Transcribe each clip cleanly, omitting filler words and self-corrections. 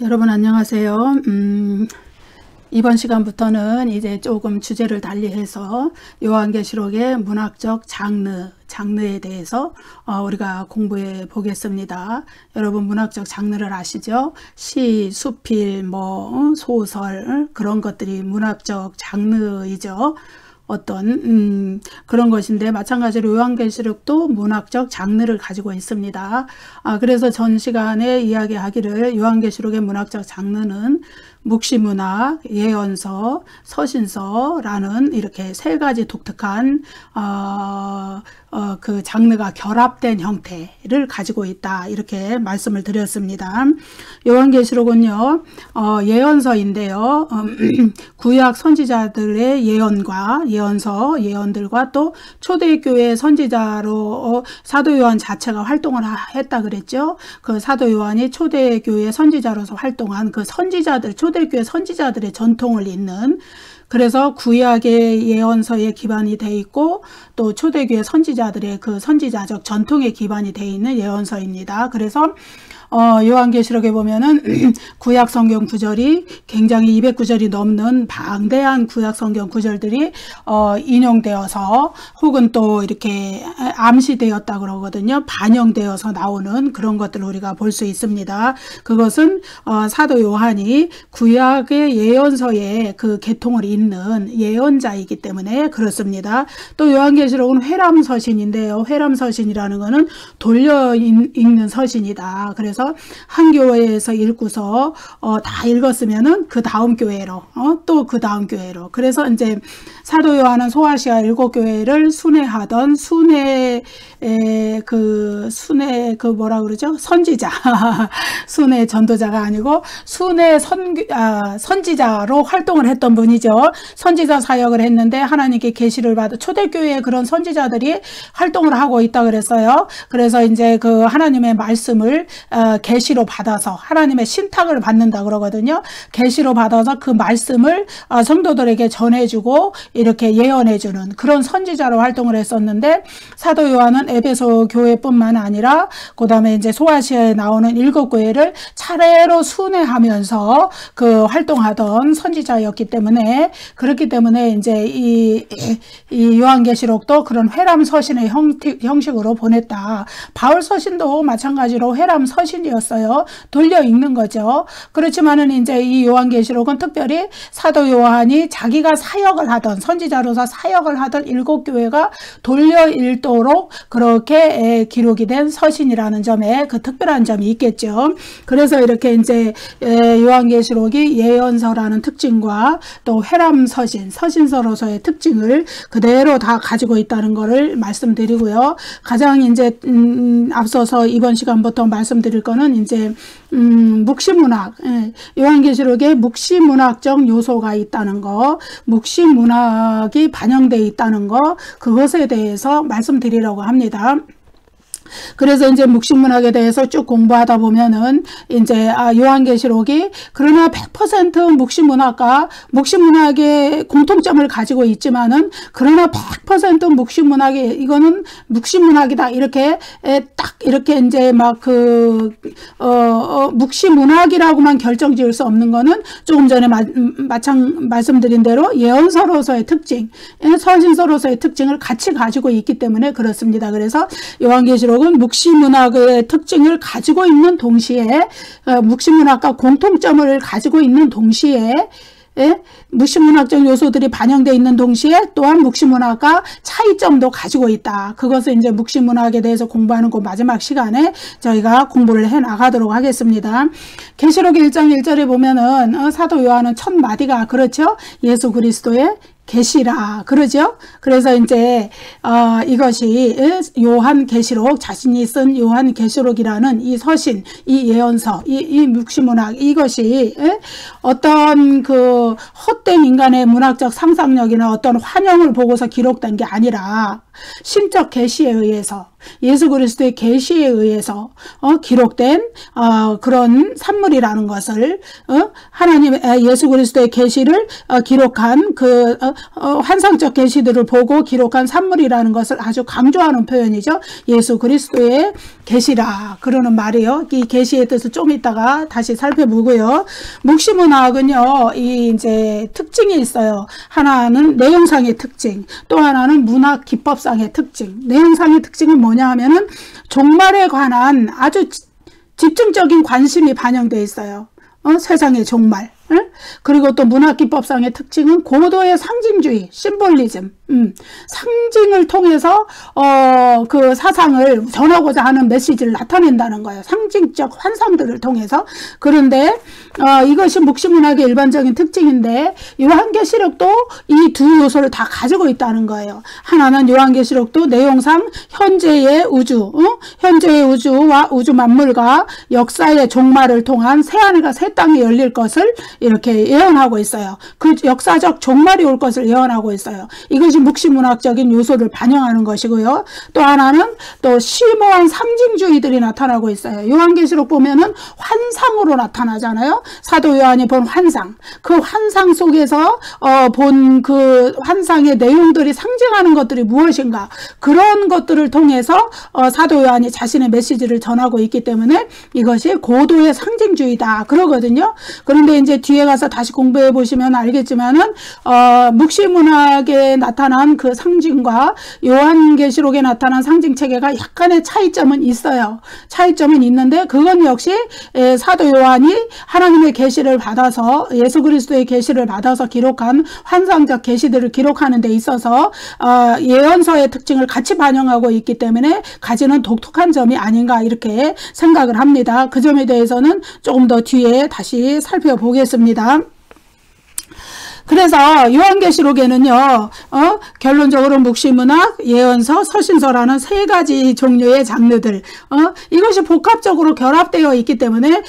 여러분 안녕하세요. 이번 시간부터는 이제 조금 주제를 달리해서 요한계시록의 문학적 장르에 대해서 우리가 공부해 보겠습니다. 여러분 문학적 장르를 아시죠? 시, 수필, 소설 그런 것들이 문학적 장르이죠. 어떤 그런 것인데 마찬가지로 요한계시록도 문학적 장르를 가지고 있습니다. 그래서 전 시간에 이야기하기를 요한계시록의 문학적 장르는 묵시문학, 예언서, 서신서라는 이렇게 세 가지 독특한 그 장르가 결합된 형태를 가지고 있다, 이렇게 말씀을 드렸습니다. 요한계시록은요 예언서인데요, 구약 선지자들의 예언과 예언들과 또 초대교회 선지자로 사도 요한 자체가 활동을 했다 그랬죠. 그 사도 요한이 초대교회 선지자로서 활동한 그 선지자들, 초대교회 선지자들의 전통을 잇는, 그래서 구약의 예언서에 기반이 돼 있고 또 초대교회 선지자들의 그 선지자적 전통에 기반이 돼 있는 예언서입니다. 그래서 요한계시록에 보면은 구약 성경 구절이 굉장히 200구절이 넘는 방대한 구약 성경 구절들이 인용되어서 혹은 또 이렇게 암시되었다 그러거든요. 반영되어서 나오는 그런 것들을 우리가 볼 수 있습니다. 그것은 사도 요한이 구약의 예언서에 그 계통을 잇는 예언자이기 때문에 그렇습니다. 또 요한계시록은 회람서신인데요. 회람서신이라는 것은 돌려 읽는 서신이다. 그래서 한 교회에서 읽고서 다 읽었으면은 그 다음 교회로 또 그 다음 교회로, 그래서 이제 사도 요한은 소아시아 7교회를 순회하던 뭐라 그러죠? 선지자 순회 전도자가 아니고 순회 선지자로 활동을 했던 분이죠. 선지자 사역을 했는데 하나님께 계시를 받아 초대교회에 그런 선지자들이 활동을 하고 있다 그랬어요. 그래서 이제 그 하나님의 말씀을 계시로 받아서 하나님의 신탁을 받는다 그러거든요. 계시로 받아서 그 말씀을 성도들에게 전해주고 이렇게 예언해주는 그런 선지자로 활동을 했었는데, 사도 요한은 에베소 교회뿐만 아니라 그 다음에 이제 소아시아에 나오는 7교회를 차례로 순회하면서 그 활동하던 선지자였기 때문에, 그렇기 때문에 이제 이 요한계시록도 그런 회람 서신의 형식으로 보냈다. 바울 서신도 마찬가지로 회람 서신이었어요. 돌려 읽는 거죠. 그렇지만은 이제 이 요한계시록은 특별히 사도 요한이 자기가 사역을 하던, 선지자로서 사역을 하던 7교회가 돌려 읽도록 그렇게 기록이 된 서신이라는 점에 그 특별한 점이 있겠죠. 그래서 이렇게 이제 요한계시록이 예언서라는 특징과 또 회람 서신서로서의 특징을 그대로 다 가지고 있다는 것을 말씀드리고요. 가장 이제 앞서서 이번 시간부터 말씀드릴 거는 이제 묵시문학, 요한계시록에 묵시문학적 요소가 있다는 거, 묵시문학이 반영되어 있다는 거, 그것에 대해서 말씀드리려고 합니다. 그래서 이제 묵시문학에 대해서 쭉 공부하다 보면은 이제 요한계시록이 그러나 100% 묵시문학의 공통점을 가지고 있지만은 그러나 100% 이거는 묵시문학이다, 이렇게 딱 이렇게 이제 막 묵시문학이라고만 결정지을 수 없는 거는 조금 전에 말씀드린 대로 예언서로서의 특징, 서신서로서의 특징을 같이 가지고 있기 때문에 그렇습니다. 그래서 요한계시록 묵시문학의 특징을 가지고 있는 동시에, 묵시문학과 공통점을 가지고 있는 동시에, 묵시문학적 요소들이 반영되어 있는 동시에 또한 묵시문학과 차이점도 가지고 있다. 그것을 이제 묵시문학에 대해서 공부하는 그 마지막 시간에 저희가 공부를 해 나가도록 하겠습니다. 계시록 1장 1절에 보면은 사도 요한은 첫 마디가 그렇죠. 예수 그리스도의 계시라 그러죠. 그래서 이제 이것이 요한계시록, 자신이 쓴 요한계시록이라는 이 서신, 이 예언서, 이 묵시문학, 이것이 어떤 그 헛된 인간의 문학적 상상력이나 어떤 환영을 보고서 기록된 게 아니라 신적 계시에 의해서, 예수 그리스도의 계시에 의해서 기록된 그런 산물이라는 것을 하나님 예수 그리스도의 계시를 기록한 그 환상적 계시들을 보고 기록한 산물이라는 것을 아주 강조하는 표현이죠. 예수 그리스도의 계시라 그러는 말이요. 이 계시의 뜻을 좀 이따가 다시 살펴보고요. 묵시문학은요, 이 이제 특징이 있어요. 하나는 내용상의 특징, 또 하나는 문학 기법상의 특징. 내용상의 특징은 뭐냐 하면은 종말에 관한 아주 집중적인 관심이 반영되어 있어요. 세상의 종말. 그리고 또 문학기법상의 특징은 고도의 상징주의, 심볼리즘, 상징을 통해서 그 사상을 전하고자 하는 메시지를 나타낸다는 거예요. 상징적 환상들을 통해서. 그런데 이것이 묵시문학의 일반적인 특징인데 요한계시록도 이 두 요소를 다 가지고 있다는 거예요. 하나는 요한계시록도 내용상 현재의 우주, 현재의 우주와 우주 만물과 역사의 종말을 통한 새하늘과 새 땅이 열릴 것을 이렇게 예언하고 있어요. 그 역사적 종말이 올 것을 예언하고 있어요. 이것이 묵시문학적인 요소를 반영하는 것이고요. 또 하나는 또 심오한 상징주의들이 나타나고 있어요. 요한계시록 보면은 환상으로 나타나잖아요. 사도 요한이 본 환상, 그 환상 속에서 본 그 환상의 내용들이 상징하는 것들이 무엇인가, 그런 것들을 통해서 사도 요한이 자신의 메시지를 전하고 있기 때문에 이것이 고도의 상징주의다 그러거든요. 그런데 이제 뒤에 가서 다시 공부해 보시면 알겠지만은 묵시문학에 나타난 그 상징과 요한계시록에 나타난 상징 체계가 약간의 차이점은 있어요. 차이점은 있는데 그건 역시 사도 요한이 하나님의 계시를 받아서, 예수 그리스도의 계시를 받아서 기록한 환상적 계시들을 기록하는 데 있어서 예언서의 특징을 같이 반영하고 있기 때문에 가지는 독특한 점이 아닌가 이렇게 생각을 합니다. 그 점에 대해서는 조금 더 뒤에 다시 살펴보겠습니다. 그래서 요한계시록에는요, 결론적으로 묵시문학, 예언서, 서신서라는 세 가지 종류의 장르들, 이것이 복합적으로 결합되어 있기 때문에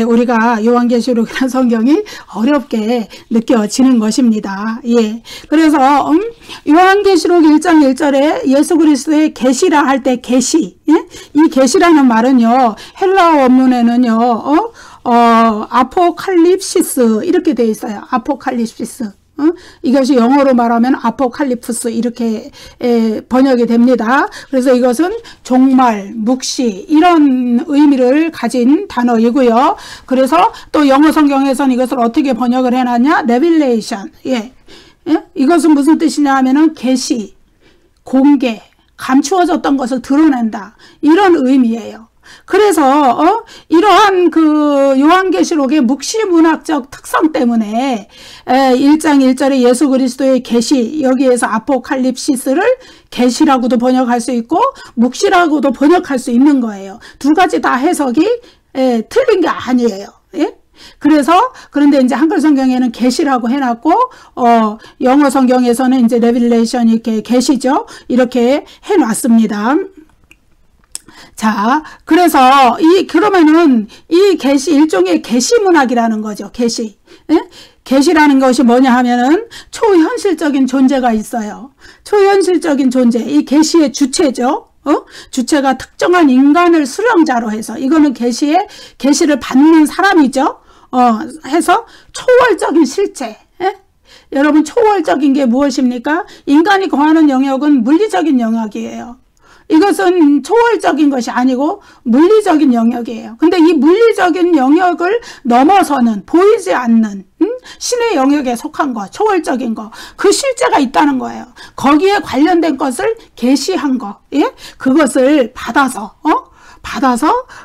우리가 요한계시록이라는 성경이 어렵게 느껴지는 것입니다. 예. 그래서 요한계시록 1장 1절에 예수 그리스도의 계시라 할 때 계시, 예? 이 계시라는 말은요, 헬라어 원문에는요, 아포칼립시스 이렇게 되어 있어요. 아포칼립시스. 이것이 영어로 말하면 아포칼리프스 이렇게 번역이 됩니다. 그래서 이것은 종말, 묵시 이런 의미를 가진 단어이고요. 그래서 또 영어 성경에서는 이것을 어떻게 번역을 해놨냐? 레빌레이션. 예. 이것은 무슨 뜻이냐 하면은 계시, 공개, 감추어졌던 것을 드러낸다. 이런 의미예요. 그래서 이러한 그 요한계시록의 묵시문학적 특성 때문에 1장 1절에 예수 그리스도의 계시, 여기에서 아포칼립시스를 계시라고도 번역할 수 있고 묵시라고도 번역할 수 있는 거예요. 두 가지 다 해석이 틀린 게 아니에요. 예? 그런데 이제 한글 성경에는 계시라고 해놨고, 영어 성경에서는 이제 레빌레이션 이렇게 계시죠. 이렇게 해놨습니다. 자, 그래서 그러면은 이 계시, 일종의 계시문학이라는 거죠. 계시. 예? 계시라는 것이 뭐냐 하면은 초현실적인 존재가 있어요. 초현실적인 존재. 이 계시의 주체죠. 주체가 특정한 인간을 수령자로 해서, 이거는 계시를 받는 사람이죠. 해서 초월적인 실체. 예? 여러분, 초월적인 게 무엇입니까? 인간이 거하는 영역은 물리적인 영역이에요. 이것은 초월적인 것이 아니고 물리적인 영역이에요. 근데 이 물리적인 영역을 넘어서는, 보이지 않는 신의 영역에 속한 것, 초월적인 것, 그 실제가 있다는 거예요. 거기에 관련된 것을 계시한 것, 예? 그것을 받아서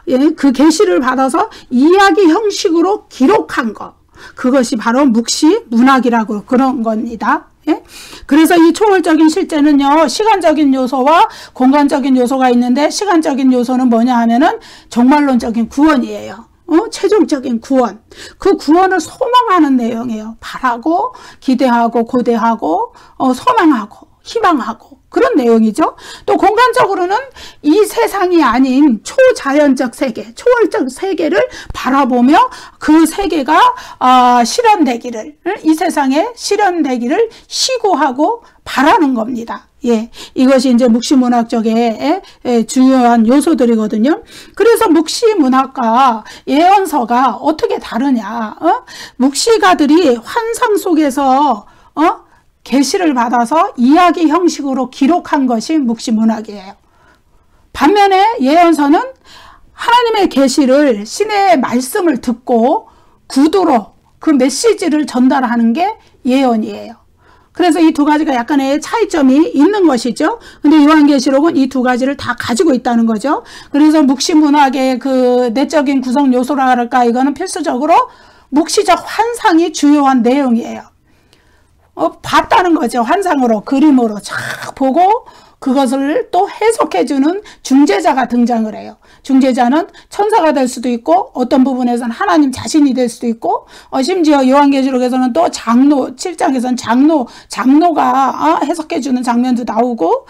예? 그 계시를 받아서 이야기 형식으로 기록한 것, 그것이 바로 묵시 문학이라고 그런 겁니다. 예? 그래서 이 초월적인 실제는요, 시간적인 요소와 공간적인 요소가 있는데, 시간적인 요소는 뭐냐 하면은 종말론적인 구원이에요. 최종적인 구원. 그 구원을 소망하는 내용이에요. 바라고, 기대하고, 고대하고, 소망하고, 희망하고. 그런 내용이죠. 또 공간적으로는 이 세상이 아닌 초자연적 세계, 초월적 세계를 바라보며 그 세계가 실현되기를, 이 세상에 실현되기를 시구하고 바라는 겁니다. 예, 이것이 이제 묵시문학적의 중요한 요소들이거든요. 그래서 묵시문학과 예언서가 어떻게 다르냐? 묵시가들이 환상 속에서 계시를 받아서 이야기 형식으로 기록한 것이 묵시문학이에요. 반면에 예언서는 하나님의 계시를, 신의 말씀을 듣고 구두로 그 메시지를 전달하는 게 예언이에요. 그래서 이 두 가지가 약간의 차이점이 있는 것이죠. 근데 요한계시록은 이 두 가지를 다 가지고 있다는 거죠. 그래서 묵시문학의 그 내적인 구성 요소라 할까, 이거는 필수적으로 묵시적 환상이 주요한 내용이에요. 봤다는 거죠. 환상으로, 그림으로 쫙 보고 그것을 또 해석해주는 중재자가 등장을 해요. 중재자는 천사가 될 수도 있고, 어떤 부분에서는 하나님 자신이 될 수도 있고, 심지어 요한계시록에서는 또 장로, 7장에서는 장로가 해석해주는 장면도 나오고,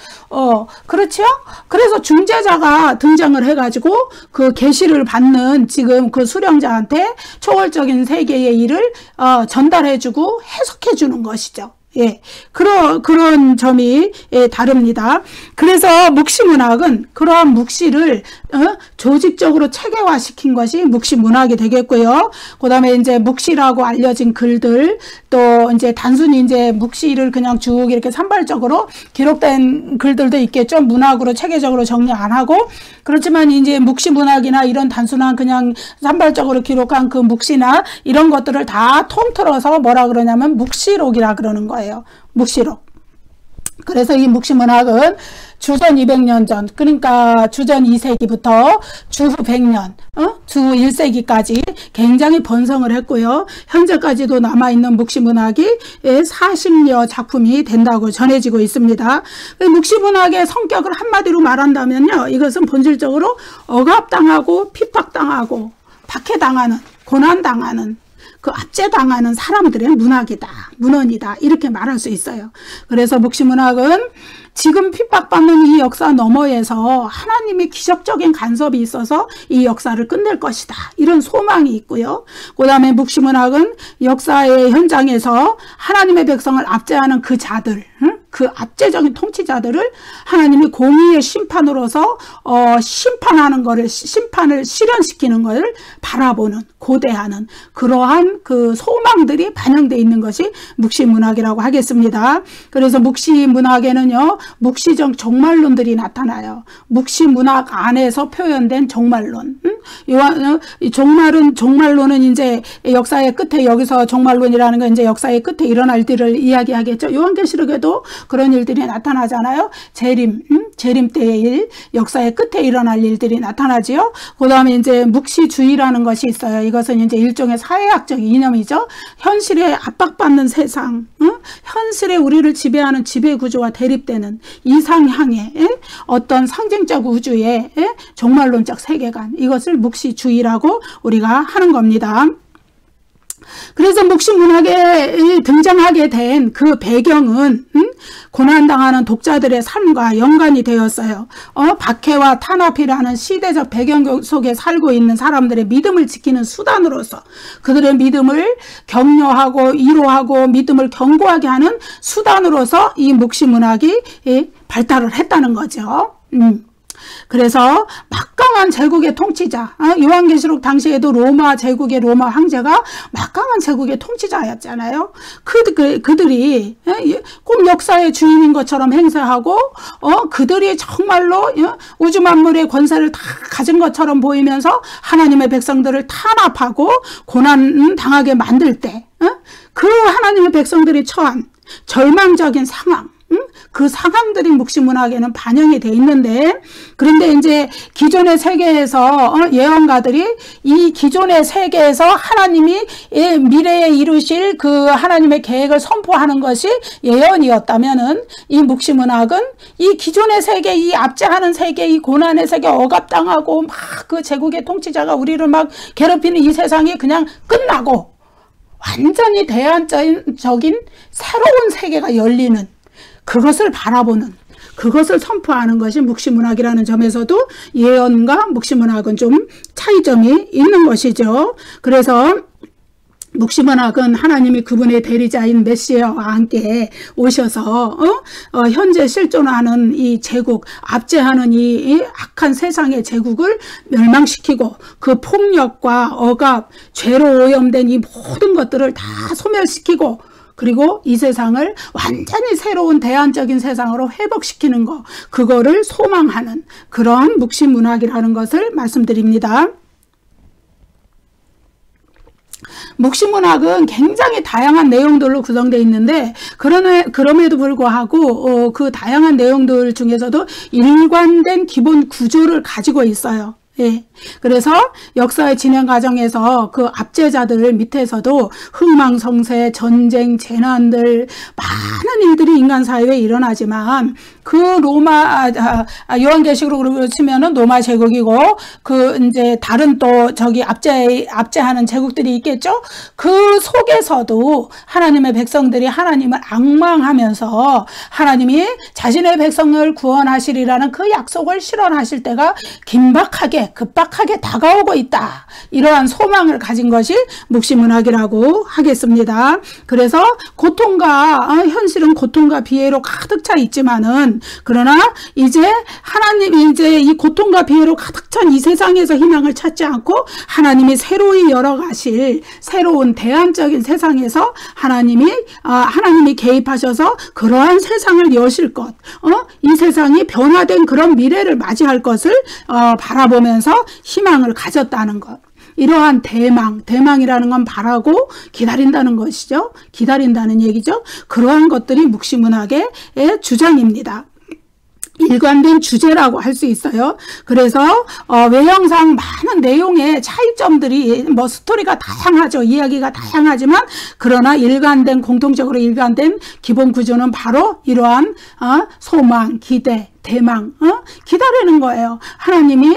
그렇죠? 그래서 중재자가 등장을 해가지고 그 계시를 받는 지금 그 수령자한테 초월적인 세계의 일을 전달해주고 해석해주는 것이죠. 예, 그런 점이 다릅니다. 그래서 묵시문학은 그러한 묵시를 조직적으로 체계화시킨 것이 묵시문학이 되겠고요. 그 다음에 이제 묵시라고 알려진 글들, 또 이제 단순히 이제 묵시를 그냥 쭉 이렇게 산발적으로 기록된 글들도 있겠죠. 문학으로 체계적으로 정리 안 하고. 그렇지만 이제 묵시문학이나 이런 단순한 그냥 산발적으로 기록한 그 묵시나 이런 것들을 다 통틀어서 뭐라 그러냐면 묵시록이라 그러는 거예요. 묵시록. 그래서 이 묵시문학은 주전 200년 전, 그러니까 주전 2세기부터 주후 100년, 주후 1세기까지 굉장히 번성을 했고요. 현재까지도 남아있는 묵시문학이 40여 작품이 된다고 전해지고 있습니다. 묵시문학의 성격을 한마디로 말한다면요, 이것은 본질적으로 억압당하고 핍박당하고 박해당하는, 고난당하는, 그 압제당하는 사람들의 문학이다, 문헌이다, 이렇게 말할 수 있어요. 그래서 묵시문학은 지금 핍박받는 이 역사 너머에서 하나님이 기적적인 간섭이 있어서 이 역사를 끝낼 것이다, 이런 소망이 있고요. 그 다음에 묵시문학은 역사의 현장에서 하나님의 백성을 압제하는 그 자들, 그 압제적인 통치자들을 하나님이 공의의 심판으로서 심판하는 거를, 심판을 실현시키는 것을 바라보는, 고대하는 그러한 그 소망들이 반영되어 있는 것이 묵시문학이라고 하겠습니다. 그래서 묵시문학에는요, 묵시적 종말론들이 나타나요. 묵시문학 안에서 표현된 종말론. 종말론은 이제 역사의 끝에, 여기서 종말론이라는 건 이제 역사의 끝에 일어날 일들을 이야기하겠죠. 요한계시록에도 그런 일들이 나타나잖아요. 재림 때의 일, 역사의 끝에 일어날 일들이 나타나지요. 그 다음에 이제 묵시주의라는 것이 있어요. 이것은 이제 일종의 사회학적 이념이죠. 현실에 압박받는 세상, 현실에 우리를 지배하는 지배구조와 대립되는 이상향의 어떤 상징적 우주의 종말론적 세계관, 이것을 묵시주의라고 우리가 하는 겁니다. 그래서 묵시문학에 등장하게 된 그 배경은 고난당하는 독자들의 삶과 연관이 되었어요. 박해와 탄압이라는 시대적 배경 속에 살고 있는 사람들의 믿음을 지키는 수단으로서, 그들의 믿음을 격려하고 위로하고 믿음을 견고하게 하는 수단으로서 이 묵시문학이 발달을 했다는 거죠. 그래서 막강한 제국의 통치자, 요한계시록 당시에도 로마 제국의 로마 황제가 막강한 제국의 통치자였잖아요. 그들이 꼭 역사의 주인인 것처럼 행세하고, 그들이 정말로 우주 만물의 권세를 다 가진 것처럼 보이면서 하나님의 백성들을 탄압하고 고난 당하게 만들 때, 그 하나님의 백성들이 처한 절망적인 상황, 그 상황들이 묵시문학에는 반영이 돼 있는데, 그런데 이제 기존의 세계에서 예언가들이 이 기존의 세계에서 하나님이 미래에 이루실 그 하나님의 계획을 선포하는 것이 예언이었다면은, 이 묵시문학은 이 기존의 세계, 이 압제하는 세계, 이 고난의 세계, 억압당하고 막 그 제국의 통치자가 우리를 막 괴롭히는 이 세상이 그냥 끝나고 완전히 대안적인 새로운 세계가 열리는, 그것을 바라보는, 그것을 선포하는 것이 묵시문학이라는 점에서도 예언과 묵시문학은 좀 차이점이 있는 것이죠. 그래서 묵시문학은 하나님이 그분의 대리자인 메시아와 함께 오셔서 현재 실존하는 이 제국, 압제하는 이 악한 세상의 제국을 멸망시키고 그 폭력과 억압, 죄로 오염된 이 모든 것들을 다 소멸시키고 그리고 이 세상을 완전히 새로운 대안적인 세상으로 회복시키는 거, 그거를 소망하는 그런 묵시문학이라는 것을 말씀드립니다. 묵시문학은 굉장히 다양한 내용들로 구성되어 있는데 그럼에도 불구하고 그 다양한 내용들 중에서도 일관된 기본 구조를 가지고 있어요. 예. 그래서 역사의 진행 과정에서 그 압제자들 밑에서도 흥망성쇠, 전쟁, 재난들 많은 일들이 인간 사회에 일어나지만 그 로마 요한계시록으로 치면은 로마 제국이고 그 이제 다른 또 저기 압제하는 제국들이 있겠죠. 그 속에서도 하나님의 백성들이 하나님을 앙망하면서 하나님이 자신의 백성을 구원하시리라는 그 약속을 실현하실 때가 긴박하게 급박하게 다가오고 있다. 이러한 소망을 가진 것이 묵시문학이라고 하겠습니다. 그래서 고통과 현실은 고통과 비애로 가득 차 있지만은 그러나 이제 하나님이 이제 이 고통과 비애로 가득 찬 이 세상에서 희망을 찾지 않고 하나님이 새로이 열어가실 새로운 대안적인 세상에서 하나님이 개입하셔서 그러한 세상을 여실 것, 이 세상이 변화된 그런 미래를 맞이할 것을 바라보면서 희망을 가졌다는 것. 이러한 대망이라는 건 바라고 기다린다는 것이죠. 기다린다는 얘기죠. 그러한 것들이 묵시문학의 주장입니다. 일관된 주제라고 할 수 있어요. 그래서 외형상 많은 내용의 차이점들이 스토리가 다양하죠. 이야기가 다양하지만 그러나 공통적으로 일관된 기본 구조는 바로 이러한 소망, 기대, 대망, 기다리는 거예요. 하나님이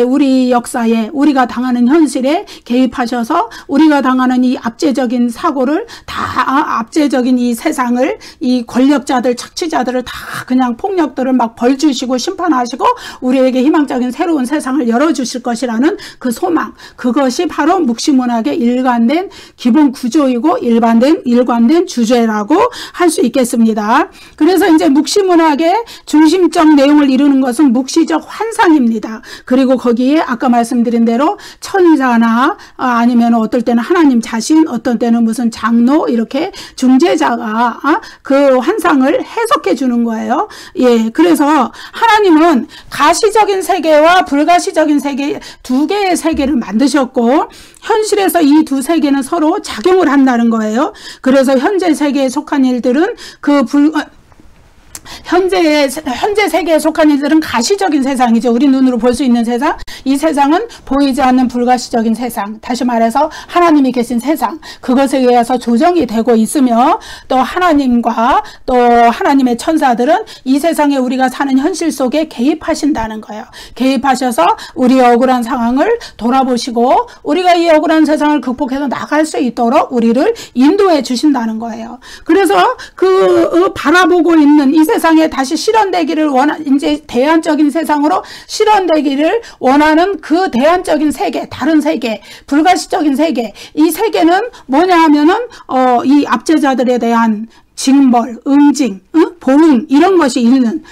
우리 역사에 우리가 당하는 현실에 개입하셔서 우리가 당하는 이 압제적인 사고를 다 압제적인 이 세상을 이 권력자들, 착취자들을 다 그냥 폭력들을 막 벌 주시고 심판하시고 우리에게 희망적인 새로운 세상을 열어주실 것이라는 그 소망, 그것이 바로 묵시문학의 일관된 기본 구조이고 일관된 주제라고 할 수 있겠습니다. 그래서 이제 묵시문학의 중심적 내용을 이루는 것은 묵시적 환상입니다. 그리고 거기에 아까 말씀드린 대로 천사나 아니면 어떨 때는 하나님 자신, 어떤 때는 무슨 장로 이렇게 중재자가 그 환상을 해석해 주는 거예요. 예, 그래서 하나님은 가시적인 세계와 불가시적인 세계 두 개의 세계를 만드셨고 현실에서 이 두 세계는 서로 작용을 한다는 거예요. 그래서 현재 세계에 속한 일들은 현재 세계에 속한 일들은 가시적인 세상이죠. 우리 눈으로 볼 수 있는 세상. 이 세상은 보이지 않는 불가시적인 세상. 다시 말해서 하나님이 계신 세상. 그것에 의해서 조정이 되고 있으며 또 하나님과 또 하나님의 천사들은 이 세상에 우리가 사는 현실 속에 개입하신다는 거예요. 개입하셔서 우리의 억울한 상황을 돌아보시고 우리가 이 억울한 세상을 극복해서 나갈 수 있도록 우리를 인도해 주신다는 거예요. 그래서 바라보고 있는 이 세상에 다시 실현되기를 이제 대안적인 세상으로 실현되기를 원하는 그 대안적인 세계, 다른 세계, 불가시적인 세계, 이 세계는 뭐냐 하면은 이 압제자들에 대한 징벌, 응징, 보응 이런 것이 있는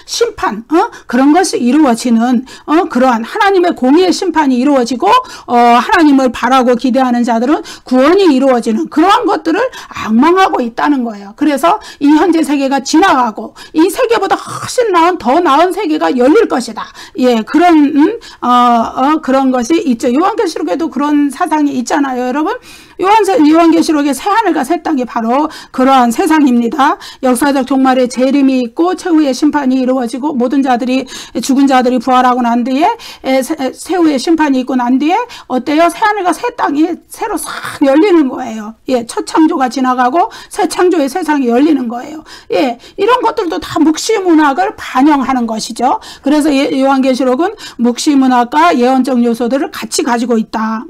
심판, 그런 것이 이루어지는 그러한 하나님의 공의의 심판이 이루어지고 하나님을 바라고 기대하는 자들은 구원이 이루어지는 그러한 것들을 앙망하고 있다는 거예요. 그래서 이 현재 세계가 지나가고 이 세계보다 훨씬 더 나은 세계가 열릴 것이다. 예, 그런 것이 있죠. 요한계시록에도 그런 사상이 있잖아요, 여러분. 요한계시록의 새하늘과 새 땅이 바로 그러한 세상입니다. 역사적 종말에 재림이 있고 최후의 심판이 이루어지고 모든 자들이 죽은 자들이 부활하고 난 뒤에 최후의 심판이 있고 난 뒤에 어때요? 새하늘과 새 땅이 새로 싹 열리는 거예요. 예, 첫 창조가 지나가고 새 창조의 세상이 열리는 거예요. 예, 이런 것들도 다 묵시문학을 반영하는 것이죠. 그래서 요한계시록은 묵시문학과 예언적 요소들을 같이 가지고 있다.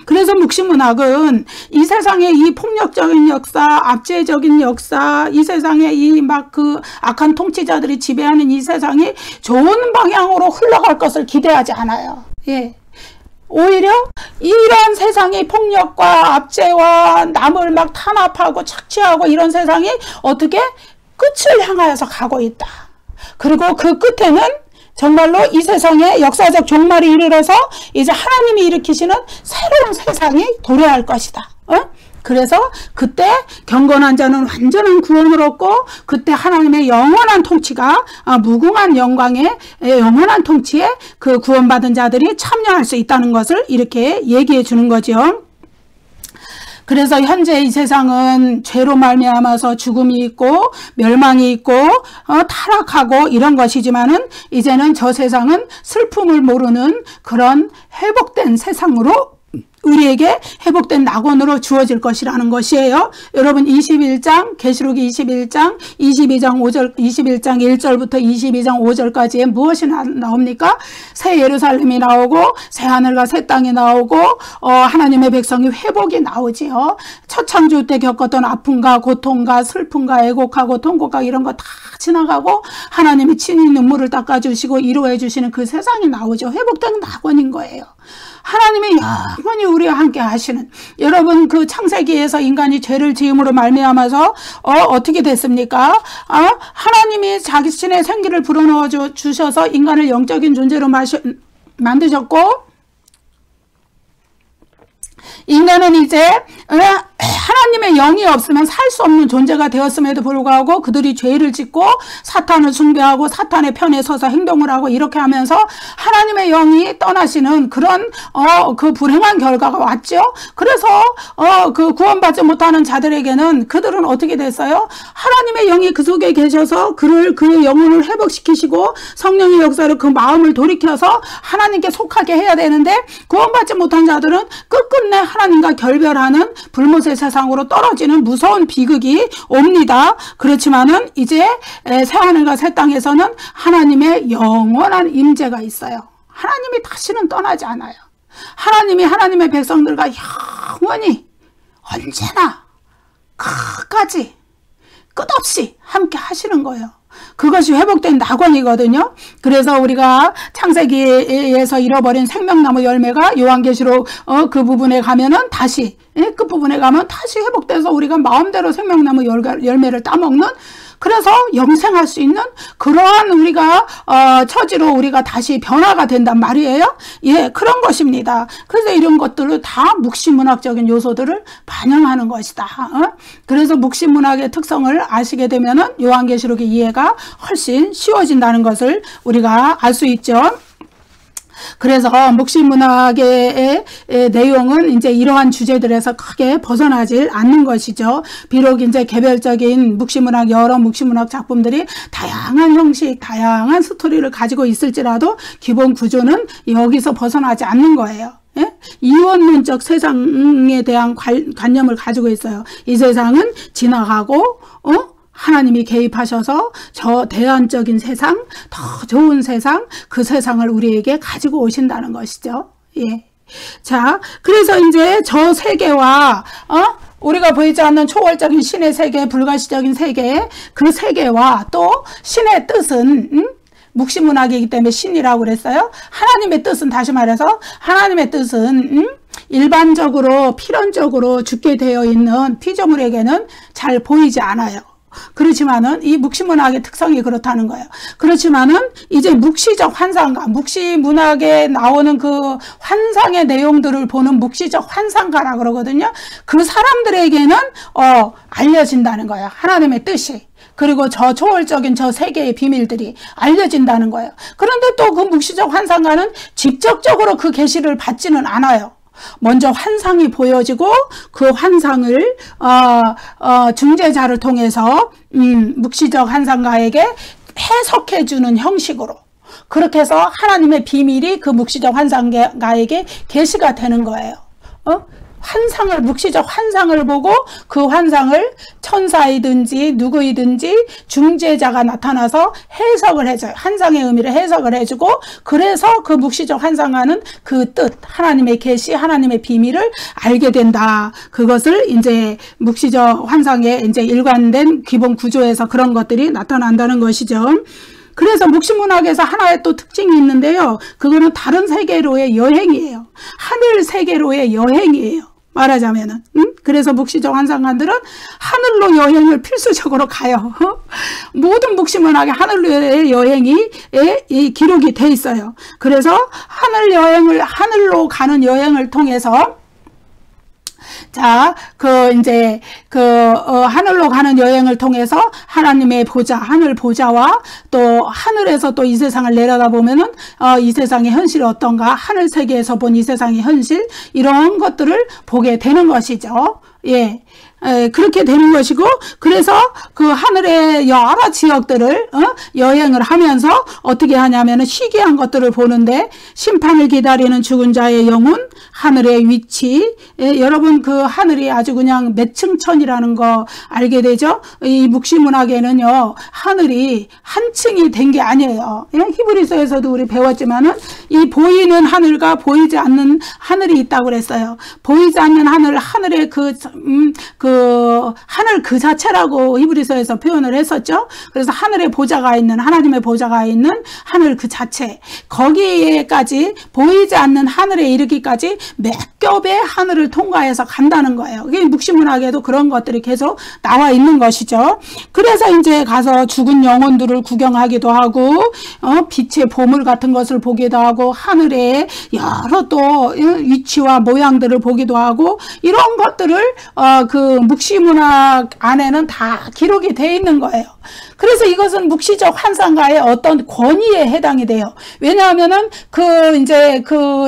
그래서 묵시문학은 이 세상의 이 폭력적인 역사, 압제적인 역사, 이 세상의 이 막 그 악한 통치자들이 지배하는 이 세상이 좋은 방향으로 흘러갈 것을 기대하지 않아요. 예. 오히려 이런 세상이 폭력과 압제와 남을 막 탄압하고 착취하고 이런 세상이 어떻게 끝을 향하여서 가고 있다. 그리고 그 끝에는 정말로 이 세상의 역사적 종말이 이르러서 이제 하나님이 일으키시는 새로운 세상이 도래할 것이다. 그래서 그때 경건한 자는 완전한 구원을 얻고 그때 하나님의 영원한 통치가 무궁한 영광의 영원한 통치에 그 구원받은 자들이 참여할 수 있다는 것을 이렇게 얘기해 주는 거죠. 그래서 현재 이 세상은 죄로 말미암아서 죽음이 있고 멸망이 있고 타락하고 이런 것이지만은 이제는 저 세상은 슬픔을 모르는 그런 회복된 세상으로 우리에게 회복된 낙원으로 주어질 것이라는 것이에요. 여러분 21장 계시록 21장 22장 5절 21장 1절부터 22장 5절까지에 무엇이 나옵니까? 새 예루살렘이 나오고 새 하늘과 새 땅이 나오고 하나님의 백성이 회복이 나오지요. 첫 창조 때 겪었던 아픔과 고통과 슬픔과 애곡하고 통곡과 이런 거 다 지나가고 하나님이 친히 눈물을 닦아주시고 이루어 주시는 그 세상이 나오죠. 회복된 낙원인 거예요. 하나님이 영원히 우리와 함께 하시는, 여러분 그 창세기에서 인간이 죄를 지음으로 말미암아서 어떻게 됐습니까? 하나님이 자신의 생기를 불어넣어 주셔서 인간을 영적인 존재로 만드셨고 인간은 이제 하나님의 영이 없으면 살 수 없는 존재가 되었음에도 불구하고 그들이 죄를 짓고 사탄을 숭배하고 사탄의 편에 서서 행동을 하고 이렇게 하면서 하나님의 영이 떠나시는 그런 그 불행한 결과가 왔죠. 그래서 그 구원받지 못하는 자들에게는 그들은 어떻게 됐어요? 하나님의 영이 그 속에 계셔서 그의 영혼을 회복시키시고 성령의 역사로 그 마음을 돌이켜서 하나님께 속하게 해야 되는데 구원받지 못한 자들은 끝끝내 하나님과 결별하는 불못의 세상으로 떨어지는 무서운 비극이 옵니다. 그렇지만은 이제 새하늘과 새 땅에서는 하나님의 영원한 임재가 있어요. 하나님이 다시는 떠나지 않아요. 하나님이 하나님의 백성들과 영원히 언제나 끝까지 끝없이 함께 하시는 거예요. 그것이 회복된 낙원이거든요. 그래서 우리가 창세기에서 잃어버린 생명나무 열매가 요한계시록 그 부분에 가면은 다시 끝부분에 가면 다시 회복돼서 우리가 마음대로 생명나무 열매를 따먹는, 그래서 영생할 수 있는 그러한 우리가 처지로 우리가 다시 변화가 된단 말이에요. 예, 그런 것입니다. 그래서 이런 것들을 다 묵시문학적인 요소들을 반영하는 것이다. 그래서 묵시문학의 특성을 아시게 되면은 요한계시록의 이해가 훨씬 쉬워진다는 것을 우리가 알 수 있죠. 그래서 묵시문학의 내용은 이제 이러한 주제들에서 크게 벗어나질 않는 것이죠. 비록 이제 개별적인 묵시문학, 여러 묵시문학 작품들이 다양한 형식, 다양한 스토리를 가지고 있을지라도 기본 구조는 여기서 벗어나지 않는 거예요. 예? 이원론적 세상에 대한 관념을 가지고 있어요. 이 세상은 지나가고, 하나님이 개입하셔서 저 대안적인 세상, 더 좋은 세상, 그 세상을 우리에게 가지고 오신다는 것이죠. 예. 자, 그래서 이제 저 세계와, 우리가 보이지 않는 초월적인 신의 세계, 불가시적인 세계, 그 세계와 또 신의 뜻은, 묵시문학이기 때문에 신이라고 그랬어요. 하나님의 뜻은, 다시 말해서, 하나님의 뜻은, 일반적으로, 필연적으로 죽게 되어 있는 피조물에게는 잘 보이지 않아요. 그렇지만은 이 묵시문학의 특성이 그렇다는 거예요. 그렇지만은 이제 묵시적 환상가, 묵시문학에 나오는 그 환상의 내용들을 보는 묵시적 환상가라 그러거든요. 그 사람들에게는 알려진다는 거예요. 하나님의 뜻이. 그리고 저 초월적인 저 세계의 비밀들이 알려진다는 거예요. 그런데 또 그 묵시적 환상가는 직접적으로 그 계시를 받지는 않아요. 먼저 환상이 보여지고 그 환상을 중재자를 통해서 묵시적 환상가에게 해석해 주는 형식으로, 그렇게 해서 하나님의 비밀이 그 묵시적 환상가에게 계시가 되는 거예요. 환상을, 묵시적 환상을 보고 그 환상을 천사이든지 누구이든지 중재자가 나타나서 해석을 해줘요. 환상의 의미를 해석을 해주고, 그래서 그 묵시적 환상가는 그 뜻, 하나님의 계시, 하나님의 비밀을 알게 된다. 그것을 이제 묵시적 환상의 이제 일관된 기본 구조에서 그런 것들이 나타난다는 것이죠. 그래서 묵시문학에서 하나의 또 특징이 있는데요. 그거는 다른 세계로의 여행이에요. 하늘 세계로의 여행이에요. 말하자면은. 그래서 묵시적 환상가들은 하늘로 여행을 필수적으로 가요. 모든 묵시문학의 하늘로의 여행이 기록이 돼 있어요. 그래서 하늘로 가는 여행을 통해서 자, 하늘로 가는 여행을 통해서 하나님의 보좌, 하늘 보좌와 또 하늘에서 또 이 세상을 내려다보면은, 이 세상의 현실이 어떤가, 하늘 세계에서 본 이 세상의 현실, 이런 것들을 보게 되는 것이죠. 예. 그렇게 되는 것이고, 그래서 그 하늘의 여러 지역들을 여행을 하면서 어떻게 하냐면은 희귀한 것들을 보는데, 심판을 기다리는 죽은 자의 영혼, 하늘의 위치, 여러분 그 하늘이 아주 그냥 몇 층천이라는 거 알게 되죠? 이 묵시문학에는요, 하늘이 한 층이 된 게 아니에요. 히브리서에서도 우리 배웠지만은 이 보이는 하늘과 보이지 않는 하늘이 있다고 그랬어요. 보이지 않는 하늘, 하늘의 하늘 그 자체라고 히브리서에서 표현을 했었죠. 그래서 하늘의 보좌가 있는, 하나님의 보좌가 있는 하늘 그 자체, 거기에까지 보이지 않는 하늘에 이르기까지 몇 겹의 하늘을 통과해서 간다는 거예요. 이게 묵시문학에도 그런 것들이 계속 나와 있는 것이죠. 그래서 이제 가서 죽은 영혼들을 구경하기도 하고, 빛의 보물 같은 것을 보기도 하고, 하늘의 여러 또 위치와 모양들을 보기도 하고, 이런 것들을 그 묵시문학 안에는 다 기록이 되어 있는 거예요. 그래서 이것은 묵시적 환상가의 어떤 권위에 해당이 돼요. 왜냐하면은 그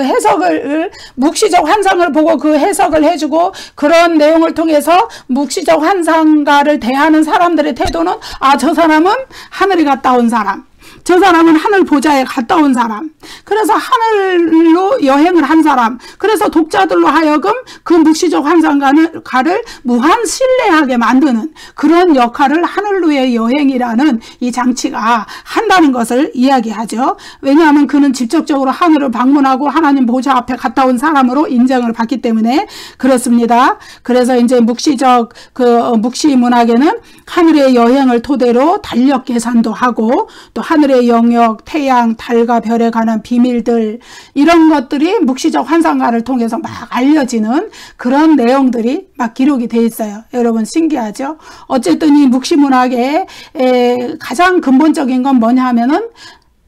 해석을, 묵시적 환상을 보고 그 해석을 해주고, 그런 내용을 통해서 묵시적 환상가를 대하는 사람들의 태도는, 저 사람은 하늘에 갔다 온 사람, 저 사람은 하늘 보좌에 갔다 온 사람, 그래서 하늘로 여행을 한 사람, 그래서 독자들로 하여금 그 묵시적 환상가를 무한 신뢰하게 만드는 그런 역할을 하늘로의 여행이라는 이 장치가 한다는 것을 이야기하죠. 왜냐하면 그는 직접적으로 하늘을 방문하고 하나님 보좌 앞에 갔다 온 사람으로 인정을 받기 때문에 그렇습니다. 그래서 이제 묵시 문학에는 하늘의 여행을 토대로 달력 계산도 하고, 또 하늘의 영역, 태양, 달과 별에 관한 비밀들, 이런 것들이 묵시적 환상가를 통해서 막 알려지는 그런 내용들이 막 기록이 돼 있어요. 여러분 신기하죠? 어쨌든 이 묵시문학의 가장 근본적인 건 뭐냐 하면은,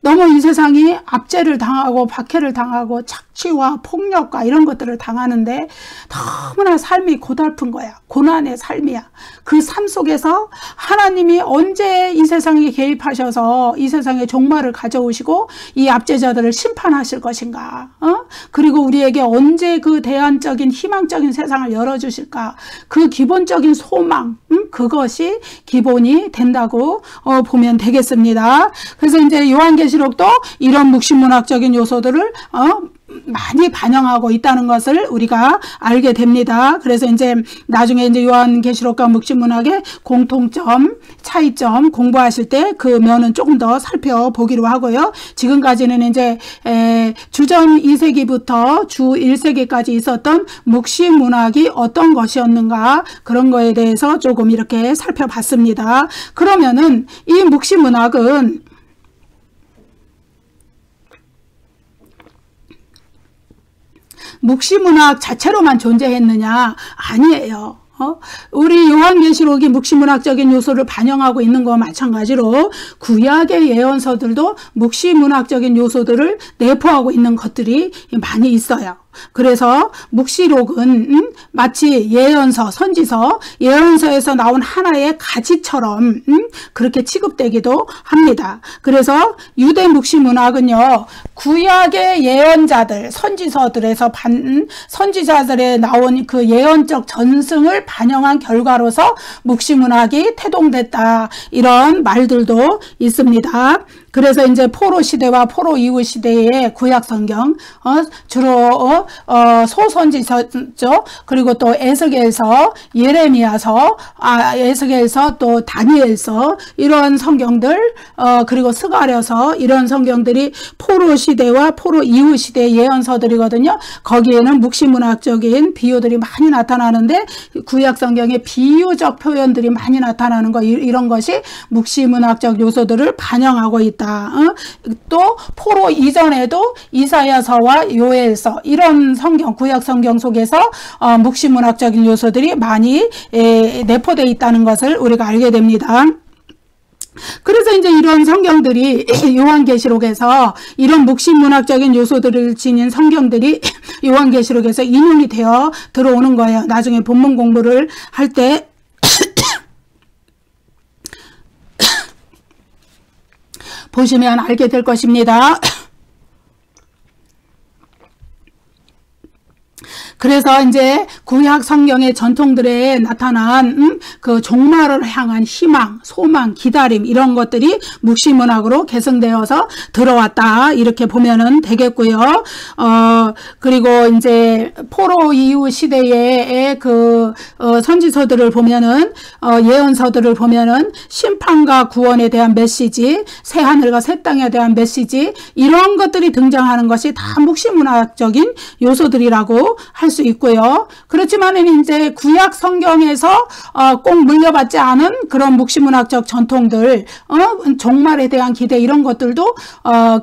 너무 이 세상이 압제를 당하고 박해를 당하고 착취와 폭력과 이런 것들을 당하는데 너무나 삶이 고달픈 거야. 고난의 삶이야. 그 삶 속에서 하나님이 언제 이 세상에 개입하셔서 이 세상에 종말을 가져오시고 이 압제자들을 심판하실 것인가, 그리고 우리에게 언제 그 대안적인 희망적인 세상을 열어주실까, 그 기본적인 소망, 그것이 기본이 된다고 보면 되겠습니다. 그래서 이제 요한계시록도 이런 묵시문학적인 요소들을 많이 반영하고 있다는 것을 우리가 알게 됩니다. 그래서 이제 나중에 이제 요한계시록과 묵시문학의 공통점, 차이점 공부하실 때 그 면은 조금 더 살펴보기로 하고요. 지금까지는 이제 주전 2세기부터 주 1세기까지 있었던 묵시문학이 어떤 것이었는가, 그런 거에 대해서 조금 이렇게 살펴봤습니다. 그러면은 이 묵시문학은 묵시문학 자체로만 존재했느냐? 아니에요. 우리 요한계시록이 묵시문학적인 요소를 반영하고 있는 것과 마찬가지로 구약의 예언서들도 묵시문학적인 요소들을 내포하고 있는 것들이 많이 있어요. 그래서 묵시록은 마치 예언서, 선지서, 예언서에서 나온 하나의 가지처럼 그렇게 취급되기도 합니다. 그래서 유대 묵시문학은요, 구약의 예언자들, 선지서들에서 선지자들에 나온 그 예언적 전승을 반영한 결과로서 묵시문학이 태동됐다, 이런 말들도 있습니다. 그래서 이제 포로 시대와 포로 이후 시대의 구약 성경, 주로 소선지서죠. 그리고 또 에스겔서, 예레미야서, 에스겔서, 또 다니엘서, 이런 성경들, 그리고 스가랴서, 이런 성경들이 포로 시대와 포로 이후 시대의 예언서들이거든요. 거기에는 묵시문학적인 비유들이 많이 나타나는데, 구약 성경의 비유적 표현들이 많이 나타나는 거, 이런 것이 묵시문학적 요소들을 반영하고 있다, 있다. 또 포로 이전에도 이사야서와 요엘서 이런 성경, 구약 성경 속에서 묵시문학적인 요소들이 많이 내포되어 있다는 것을 우리가 알게 됩니다. 그래서 이제 이런 성경들이 요한계시록에서 이런 묵시문학적인 요소들을 지닌 성경들이 요한계시록에서 인용이 되어 들어오는 거예요. 나중에 본문 공부를 할 때 보시면 알게 될 것입니다. 그래서 이제 구약 성경의 전통들에 나타난 그 종말을 향한 희망, 소망, 기다림 이런 것들이 묵시문학으로 계승되어서 들어왔다 이렇게 보면은 되겠고요. 그리고 이제 포로 이후 시대의 그 선지서들을 보면은 예언서들을 보면은 심판과 구원에 대한 메시지, 새 하늘과 새 땅에 대한 메시지 이런 것들이 등장하는 것이 다 묵시문학적인 요소들이라고 할 수 있고요. 그렇지만 이제 구약 성경에서 꼭 물려받지 않은 그런 묵시문학적 전통들, 종말에 대한 기대 이런 것들도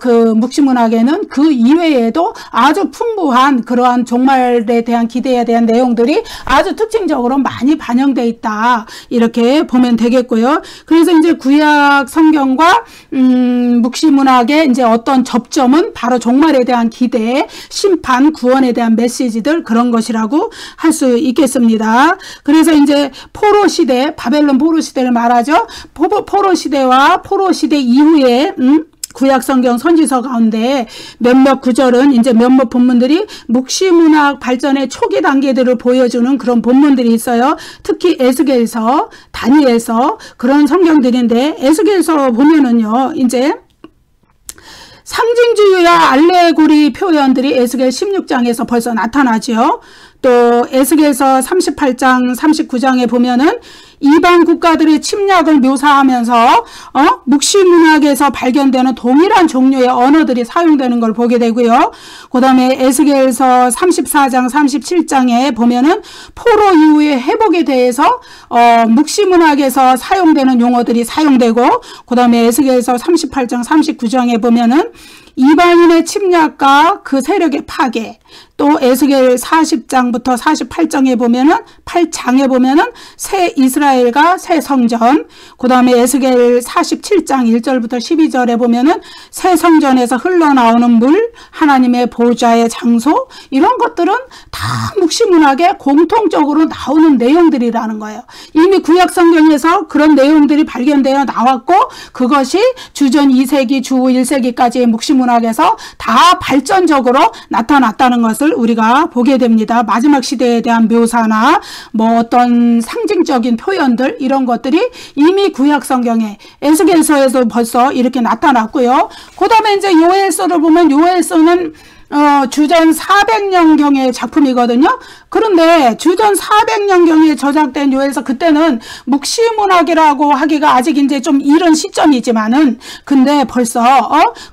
그 묵시문학에는 그 이외에도 아주 풍부한 그러한 종말에 대한 기대에 대한 내용들이 아주 특징적으로 많이 반영되어 있다 이렇게 보면 되겠고요. 그래서 이제 구약 성경과 묵시문학의 이제 어떤 접점은 바로 종말에 대한 기대, 심판, 구원에 대한 메시지들 그런 것이라고 할 수 있겠습니다. 그래서 이제 포로 시대, 바벨론 포로 시대를 말하죠. 포로 시대와 포로 시대 이후에 구약 성경 선지서 가운데 몇몇 구절은 이제 몇몇 본문들이 묵시문학 발전의 초기 단계들을 보여주는 그런 본문들이 있어요. 특히 에스겔서, 다니엘서 그런 성경들인데 에스겔서 보면은요, 이제 상징주의와 알레고리 표현들이 에스겔 16장에서 벌써 나타나죠. 또 에스겔서 38장 39장에 보면은 이방 국가들의 침략을 묘사하면서 묵시문학에서 발견되는 동일한 종류의 언어들이 사용되는 걸 보게 되고요. 그 다음에 에스겔서 34장 37장에 보면은 포로 이후의 회복에 대해서 묵시문학에서 사용되는 용어들이 사용되고, 그 다음에 에스겔서 38장 39장에 보면은 이방인의 침략과 그 세력의 파괴, 또 에스겔 40장부터 48장에 보면은 8장에 보면은 새 이스라엘과 새 성전, 그 다음에 에스겔 47장 1절부터 12절에 보면은 새 성전에서 흘러나오는 물, 하나님의 보좌의 장소, 이런 것들은 다 묵시문학에 공통적으로 나오는 내용들이라는 거예요. 이미 구약 성경에서 그런 내용들이 발견되어 나왔고, 그것이 주전 2세기, 주 1세기까지의 묵시문학에서 다 발전적으로 나타났다는 것을 우리가 보게 됩니다. 마지막 시대에 대한 묘사나 뭐 어떤 상징적인 표현들 이런 것들이 이미 구약 성경에 에스겔서에서 벌써 이렇게 나타났고요. 그 다음에 이제 요엘서를 보면 요엘서는 주전 400년경의 작품이거든요. 그런데 주전 400년경에 저작된 요엘서, 그때는 묵시문학이라고 하기가 아직 이제 좀 이른 시점이지만은, 근데 벌써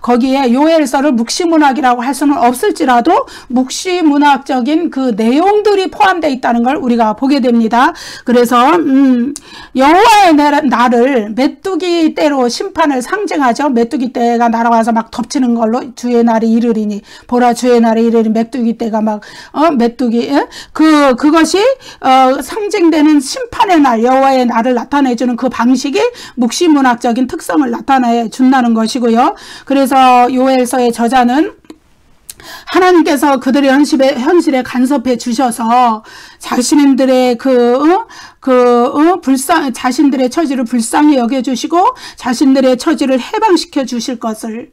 거기에 요엘서를 묵시문학이라고 할 수는 없을지라도 묵시문학적인 그 내용들이 포함되어 있다는 걸 우리가 보게 됩니다. 그래서 여호와의 날을 메뚜기 떼로 심판을 상징하죠. 메뚜기 떼가 날아와서 막 덮치는 걸로 주의 날이 이르리니 보라, 주의 날이 이르리니 메뚜기 떼가 막 메뚜기 그것이 상징되는 심판의 날, 여호와의 날을 나타내주는 그 방식이 묵시문학적인 특성을 나타내 준다는 것이고요. 그래서 요엘서의 저자는 하나님께서 그들의 현실에 간섭해 주셔서 자신들의 자신들의 처지를 불쌍히 여겨주시고 자신들의 처지를 해방시켜 주실 것을,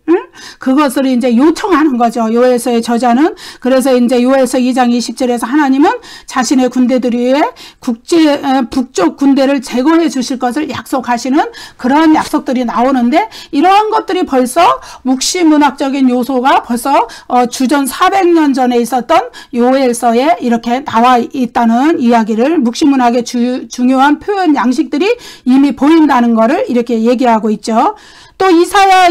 그것을 이제 요청하는 거죠. 요엘서의 저자는. 그래서 이제 요엘서 2장 20절에서 하나님은 자신의 군대들 위해 북쪽 군대를 제거해 주실 것을 약속하시는 그런 약속들이 나오는데, 이러한 것들이 벌써 묵시문학적인 요소가 벌써 주전 400년 전에 있었던 요엘서에 이렇게 나와 있다는 이야기를, 묵시문학의 중요한 표현 양식들이 이미 보인다는 것을 이렇게 얘기하고 있죠. 또 이사야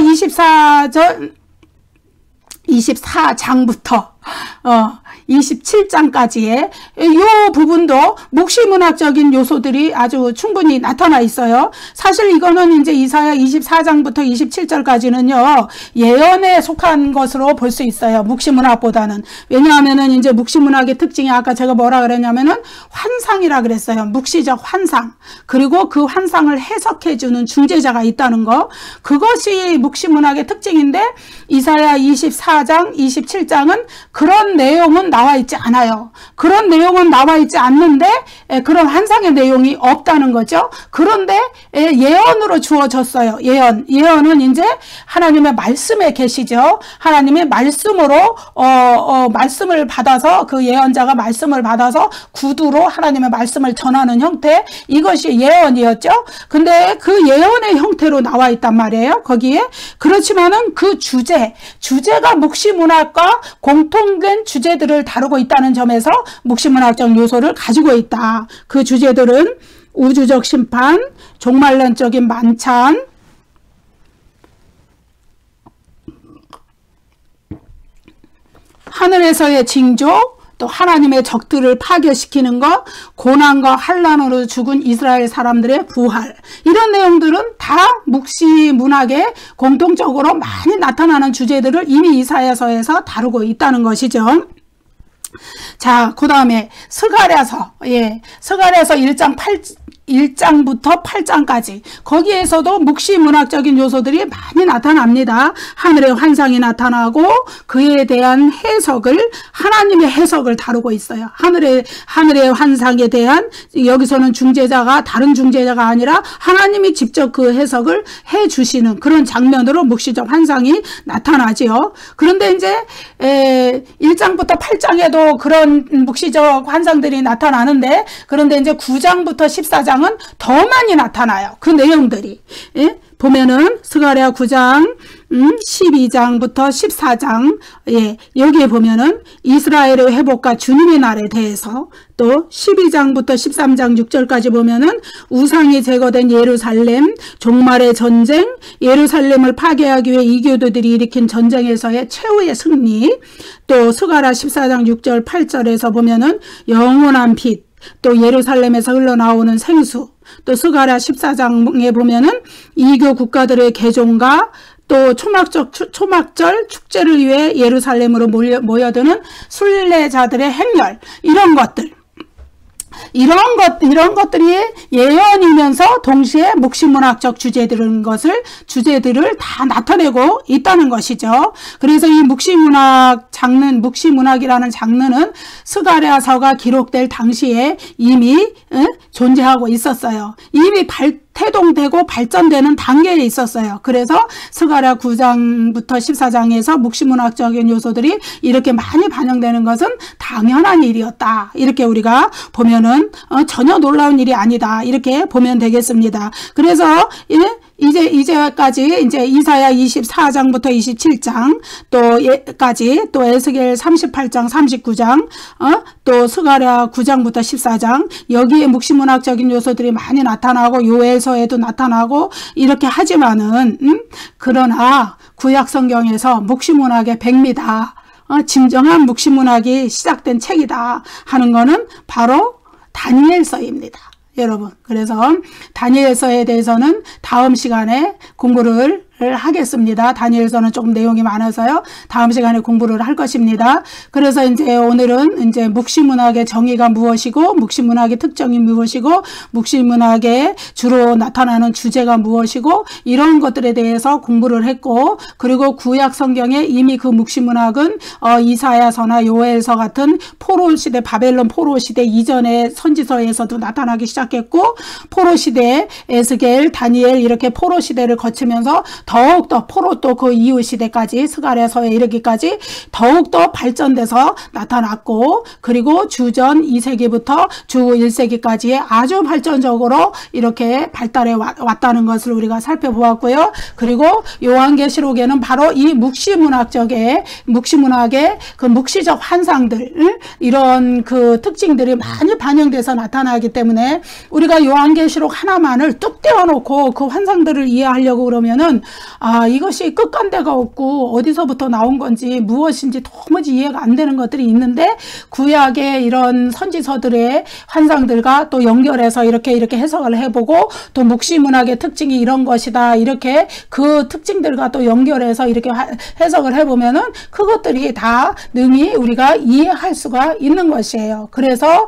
24장부터 27장까지의 이 부분도 묵시문학적인 요소들이 아주 충분히 나타나 있어요. 사실 이거는 이제 이사야 24장부터 27절까지는요, 예언에 속한 것으로 볼 수 있어요. 묵시문학보다는. 왜냐하면은 이제 묵시문학의 특징이 아까 제가 뭐라 그랬냐면은 환상이라 그랬어요. 묵시적 환상. 그리고 그 환상을 해석해주는 중재자가 있다는 거. 그것이 묵시문학의 특징인데 이사야 24장, 27장은 그런 내용은 나와 있지 않아요. 그런 내용은 나와 있지 않는데 그런 환상의 내용이 없다는 거죠. 그런데 예언으로 주어졌어요. 예언은 이제 하나님의 말씀에 계시죠. 하나님의 말씀으로 말씀을 받아서 그 예언자가 말씀을 받아서 구두로 하나님의 말씀을 전하는 형태, 이것이 예언이었죠. 근데 그 예언의 형태로 나와 있단 말이에요. 거기에. 그렇지만은 그 주제가 묵시문학과 공통된 주제들을 다루고 있다는 점에서 묵시문학적 요소를 가지고 있다. 그 주제들은 우주적 심판, 종말론적인 만찬, 하늘에서의 징조, 또 하나님의 적들을 파괴시키는 것, 고난과 환난으로 죽은 이스라엘 사람들의 부활, 이런 내용들은 다 묵시문학에 공통적으로 많이 나타나는 주제들을 이미 이사야서에서 다루고 있다는 것이죠. 자, 그 다음에 스가랴서, 스가랴서 1장부터 8장까지 거기에서도 묵시문학적인 요소들이 많이 나타납니다. 하늘의 환상이 나타나고 그에 대한 해석을, 하나님의 해석을 다루고 있어요. 하늘의 환상에 대한, 여기서는 중재자가 다른 중재자가 아니라 하나님이 직접 그 해석을 해 주시는 그런 장면으로 묵시적 환상이 나타나지요. 그런데 이제 1장부터 8장에도 그런 묵시적 환상들이 나타나는데, 그런데 이제 9장부터 14장은 더 많이 나타나요. 그 내용들이. 보면은 스가랴 9장 12장부터 14장, 여기에 보면은 이스라엘의 회복과 주님의 날에 대해서, 또 12장부터 13장 6절까지 보면은 우상이 제거된 예루살렘, 종말의 전쟁, 예루살렘을 파괴하기 위해 이교도들이 일으킨 전쟁에서의 최후의 승리, 또 스가랴 14장 6절 8절에서 보면은 영원한 빛, 또 예루살렘에서 흘러나오는 생수, 또 스가랴 14장에 보면은 이교 국가들의 개종과 또 초막절 축제를 위해 예루살렘으로 모여드는 순례자들의 행렬, 이런 것들이 예언이면서 동시에 묵시문학적 주제들을 다 나타내고 있다는 것이죠. 그래서 이 묵시문학이라는 장르는 스가랴서가 기록될 당시에 이미 존재하고 있었어요. 이미 태동되고 발전되는 단계에 있었어요. 그래서 스가랴 9장부터 14장에서 묵시문학적인 요소들이 이렇게 많이 반영되는 것은 당연한 일이었다. 이렇게 우리가 보면은 전혀 놀라운 일이 아니다. 이렇게 보면 되겠습니다. 그래서 이제까지 이제 이사야 24장부터 27장 또 에스겔 38장 39장 또 스가랴 9장부터 14장, 여기에 묵시문학적인 요소들이 많이 나타나고 요엘서에도 나타나고 이렇게 하지만은 그러나 구약 성경에서 묵시문학의 백미다, 진정한 묵시문학이 시작된 책이다 하는 거는 바로 다니엘서입니다. 여러분, 그래서 다니엘서에 대해서는 다음 시간에 공부를 하겠습니다. 다니엘서는 조금 내용이 많아서요. 다음 시간에 공부를 할 것입니다. 그래서 이제 오늘은 이제 묵시문학의 정의가 무엇이고, 묵시문학의 특징이 무엇이고, 묵시문학에 주로 나타나는 주제가 무엇이고, 이런 것들에 대해서 공부를 했고, 그리고 구약 성경에 이미 그 묵시문학은 이사야서나 요엘서 같은 포로시대, 바벨론 포로시대 이전의 선지서에서도 나타나기 시작했고, 포로시대, 에스겔, 다니엘 이렇게 포로시대를 거치면서 더욱더 포로 또 그 이후 시대까지 스가랴서에 이르기까지 더욱더 발전돼서 나타났고, 그리고 주전 2세기부터 주 1세기까지의 아주 발전적으로 이렇게 발달해 왔다는 것을 우리가 살펴보았고요. 그리고 요한계시록에는 바로 이 묵시문학의 그 묵시적 환상들, 이런 그 특징들이 많이 반영돼서 나타나기 때문에 우리가 요한계시록 하나만을 뚝 떼어놓고 그 환상들을 이해하려고 그러면은 이것이 끝간데가 없고 어디서부터 나온 건지 무엇인지 도무지 이해가 안 되는 것들이 있는데 구약의 이런 선지서들의 환상들과 또 연결해서 이렇게 해석을 해보고 또 묵시문학의 특징이 이런 것이다 이렇게 그 특징들과 또 연결해서 이렇게 해석을 해보면은 그것들이 다 능히 우리가 이해할 수가 있는 것이에요. 그래서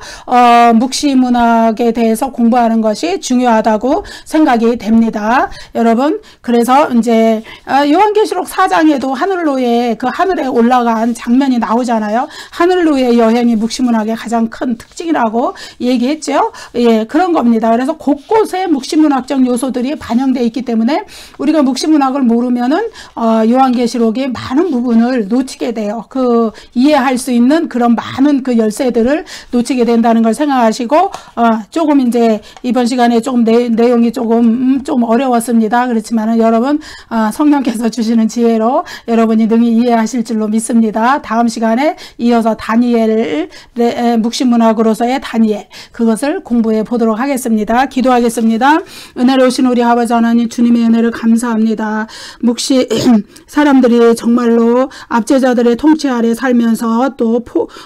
묵시문학에 대해서 공부하는 것이 중요하다고 생각이 됩니다. 여러분, 그래서 이제 요한계시록 4장에도 하늘로의 그 하늘에 올라간 장면이 나오잖아요. 하늘로의 여행이 묵시문학의 가장 큰 특징이라고 얘기했죠. 예, 그런 겁니다. 그래서 곳곳에 묵시문학적 요소들이 반영되어 있기 때문에 우리가 묵시문학을 모르면은 요한계시록의 많은 부분을 놓치게 돼요. 그 이해할 수 있는 그런 많은 그 열쇠들을 놓치게 된다는 걸 생각하시고 조금 이제 이번 시간에 조금 내용이 좀 어려웠습니다. 그렇지만은 여러분 성령께서 주시는 지혜로 여러분이 능히 이해하실 줄로 믿습니다. 다음 시간에 이어서 다니엘 묵시문학으로서의 다니엘 그것을 공부해 보도록 하겠습니다. 기도하겠습니다. 은혜로우신 우리 아버지 하나님 주님의 은혜를 감사합니다. 묵시 사람들이 정말로 압제자들의 통치 아래 살면서 또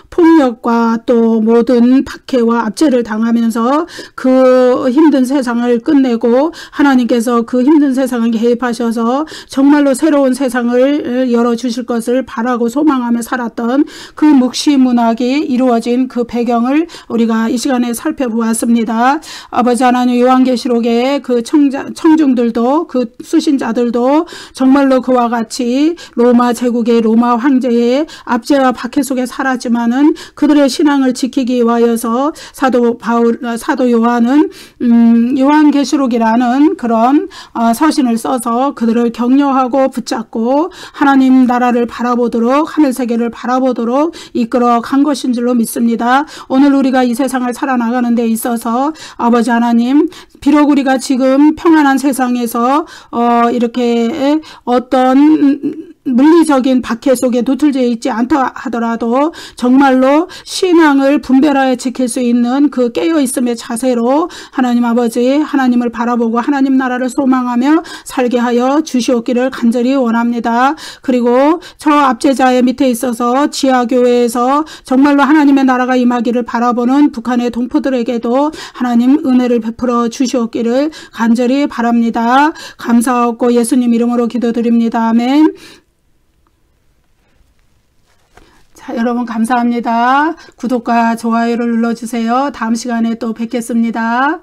폭력과 또 모든 박해와 압제를 당하면서 그 힘든 세상을 끝내고 하나님께서 그 힘든 세상을 개입하셔서 정말로 새로운 세상을 열어주실 것을 바라고 소망하며 살았던 그 묵시문학이 이루어진 그 배경을 우리가 이 시간에 살펴보았습니다. 아버지 하나님 요한계시록의 그 청중들도 그 수신자들도 정말로 그와 같이 로마 제국의 로마 황제의 압제와 박해 속에 살았지만은 그들의 신앙을 지키기 위하여서 사도 요한은 요한계시록이라는 그런 서신을 써서 그들을 격려하고 붙잡고 하나님 나라를 바라보도록 하늘 세계를 바라보도록 이끌어 간 것인 줄로 믿습니다. 오늘 우리가 이 세상을 살아나가는 데 있어서 아버지 하나님 비록 우리가 지금 평안한 세상에서 이렇게 어떤 물리적인 박해 속에 노출되어 있지 않다 하더라도 정말로 신앙을 분별하여 지킬 수 있는 그 깨어있음의 자세로 하나님 아버지 하나님을 바라보고 하나님 나라를 소망하며 살게 하여 주시옵기를 간절히 원합니다. 그리고 저 압제자의 밑에 있어서 지하교회에서 정말로 하나님의 나라가 임하기를 바라보는 북한의 동포들에게도 하나님 은혜를 베풀어 주시옵기를 간절히 바랍니다. 감사하고 예수님 이름으로 기도드립니다. 아멘. 자, 여러분 감사합니다. 구독과 좋아요를 눌러주세요. 다음 시간에 또 뵙겠습니다.